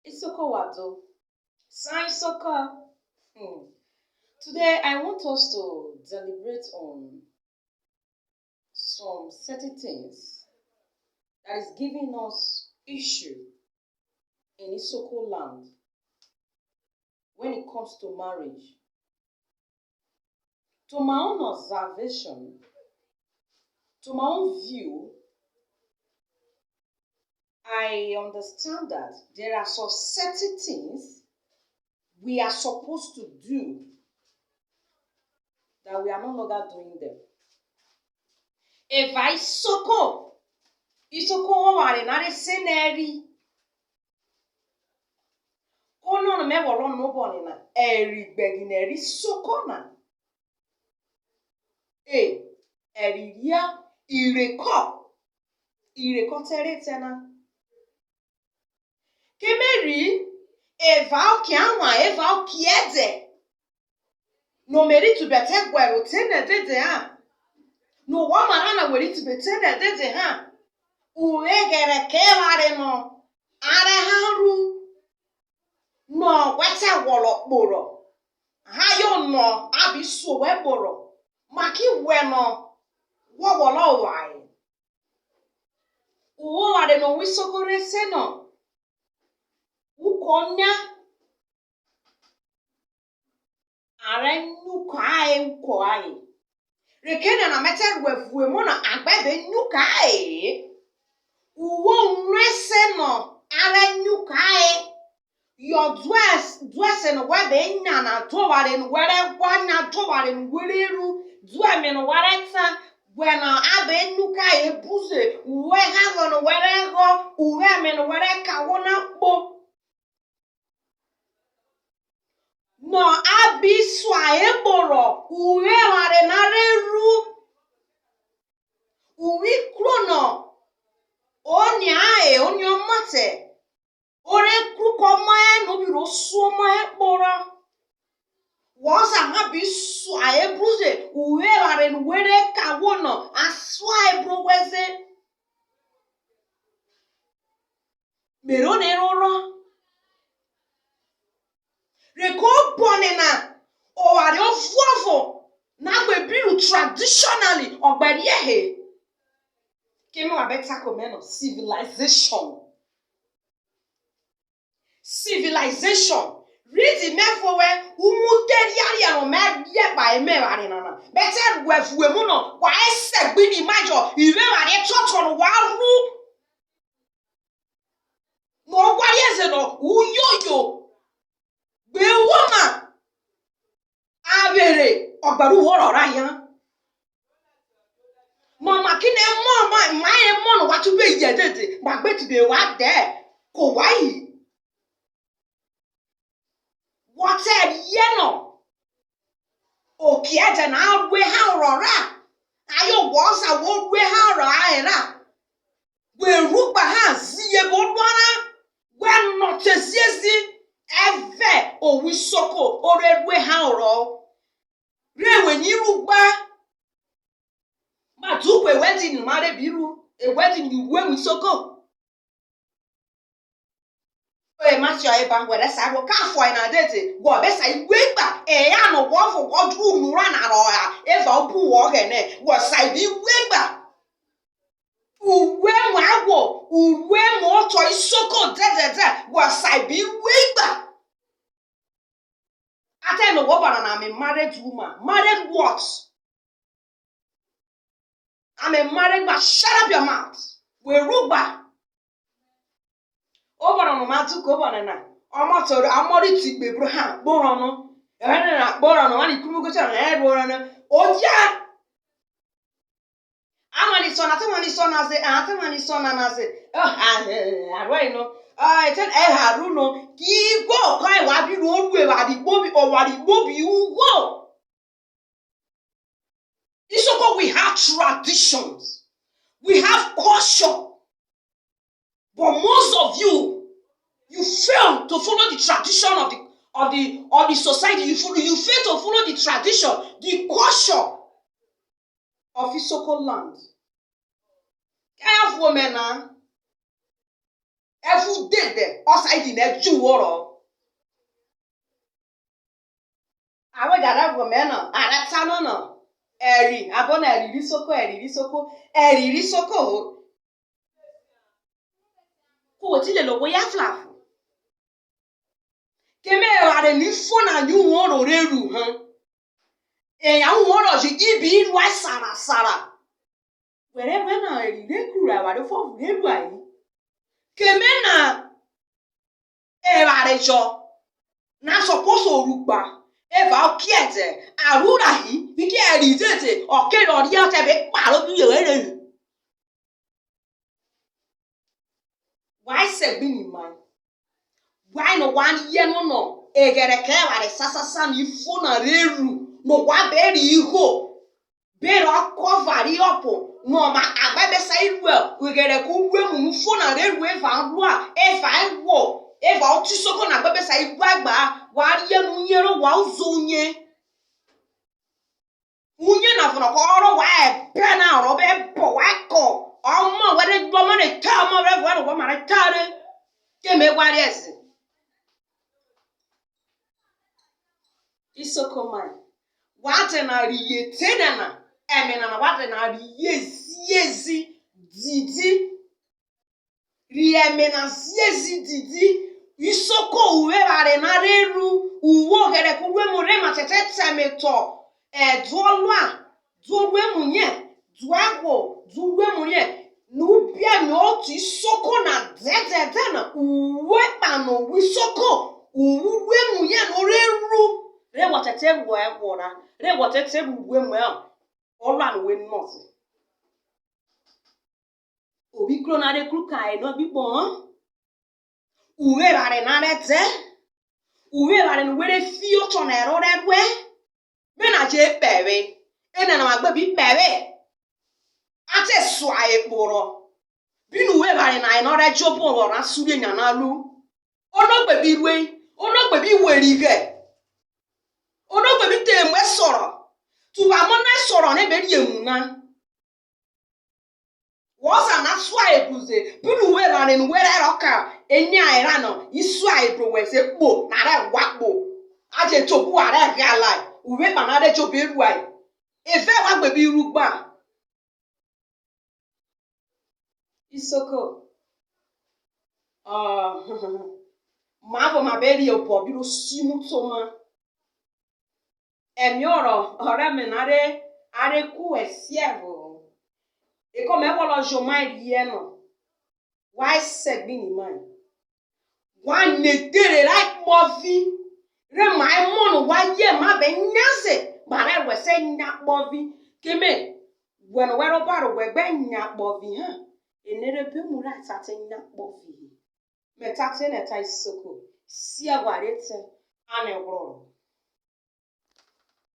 Isoko wado. Sign soccer. Today I want us to deliberate on some certain things that is giving us issue in Isoko land when it comes to marriage. To my own observation, to my own view, I understand that there are some certain things we are supposed to do that we are no longer doing them. If I isoko ware na seneri, kono no me woro no boni na eri begineri soko na. Eriria ireko tere tena. Kemeri eva kiede. No meri tu bete gwero tene dede ha. No wa marana weri tu betene dede ha. Uwegere keware no. Are haru. No wete wolo kporo. Ha yo no abisu we kporo. Maki we no wo wolo wai. Uwo ware no wisokore se no. Ukonya are nukai ukoai. Rekena na mete wefuwe mo na agbebe nukai. Uwo nrese no are nukai. Your dress and webe nyana toware no were wana toware no wereru dweme no wareta wena abe nukai ebuze uwe hago no were go uwe me no were kawona po. No abiswa eboro uwe ware nareru uwi krono onyo mate ore kruko mae no biro so mae bora wasa abiswa ebruze uwe ware nwere kawono aswa ebroweze merone roro reko bonena o ware ofuofo na gbebiru traditionally ogberiye kemo abeta komeno civilization read mefo we umuderiari no me ye ba emeware nana better wefuwe mu no wa esegbi ni majo iwe ware toto no waru no gwarieze no uyoyo be woma avere ogbaru woro ra yan mama kine mo my mo no watu be yedede gbagbe ti be wa de ko wai what yeno okiaje na we ha rora ayo wosa wo we ha rora era we rugba ha ziye bodwara we no tesiezi eve o wisoko ore we ha ro rewe ni rugba ma tu we wedding mare biru e wedding ni we wisoko Matthew eba ngwere sa ro ka fo ina dete go be sa igwegba ya no wo fo godru nura na ro ya eva obu wo gene wo sa bi gwegba uwe mu agwo uwe mu to isoko dedede wo sa bi gwegba ate no wo bana na me married woman married what I'm a married man. Shut up your mouth we rugba Obara no matu ko bana na omoto amori ti gbebro ha gboro no na gboro no ani kumu ko cha na gboro no oja amani so na se atamani so na se arwai no eten haru no ki go kai wa bi ro ru e wa di bobi ugo Isoko we have traditions we have culture. But most of you fail to follow the tradition of the society. You fail to follow the tradition, the culture of Isoko land. I have women now. every day there outside in a Jew or I would have women at that time. Eri abona eri risoko ko ti le lo ya flaf keme are ni fo na yu won ro reru han e ya won ro ji ibi wa sara were we na eri de kura wa de fo reru ayi keme na e are jo na suppose orugba eva okiete arura hi bi ki eri tete okere ori ate be paro bi ere. Why say be in mind? Why no 1 year no egere ke ware sasasa ni fo na reru no wa beri iho beri cover iopo no ma agbabe sai well egere ku mu fo na reru eva ru a eva wo eva otisoko na agbabe sai gbagba wa ye nu yero wa uzonye unye na fo no ko oro wa e be na oro be bo wa ko omo we de gbo mo ne ta mo re vo no ma re tare ke me gwari ese isoko man wate na riyete na emena na wate na riyezi didi riemena ziezi didi isoko uwe bare na reru uwo gere kuwe mu re matete temeto duolwe munye duago duwe munye nubia mi otu isoko na dede na uwe pano wisoko uwe munye no reru re watete wo egwora re watete uwe mu oran we not obi kro na re kru kai no bi bon uwe bare na rete uwe bare no we fi oto na ero redwe be na je pewe ena na magba bi pewe ate so aeporo bi nu uwe bare na ino re jobo ro ra suri nya na lu onogbe bi ruwe onogbe bi werige onogbe bi te mwe soro tuba mo na soro na be ri emuna wosa na so aebuze bi nu uwe bare no we re roka enya era no isu aebro we se po na re wakpo aje tobu are gala uwe bana re jobe ruai efe wa gbe bi rugba isoko ma bo ma be ri obo bi ro simu to ma emi ore me na re are ku esievo e come e wolo jo mai rie no why se bi ni mai one netere like movi re mai mono wa ye ma be nyaze bare we se nya movi keme when we ro baro we be nya movi ha enere be mu ra tate nya movi me tate na tai soko si agwarete ane woro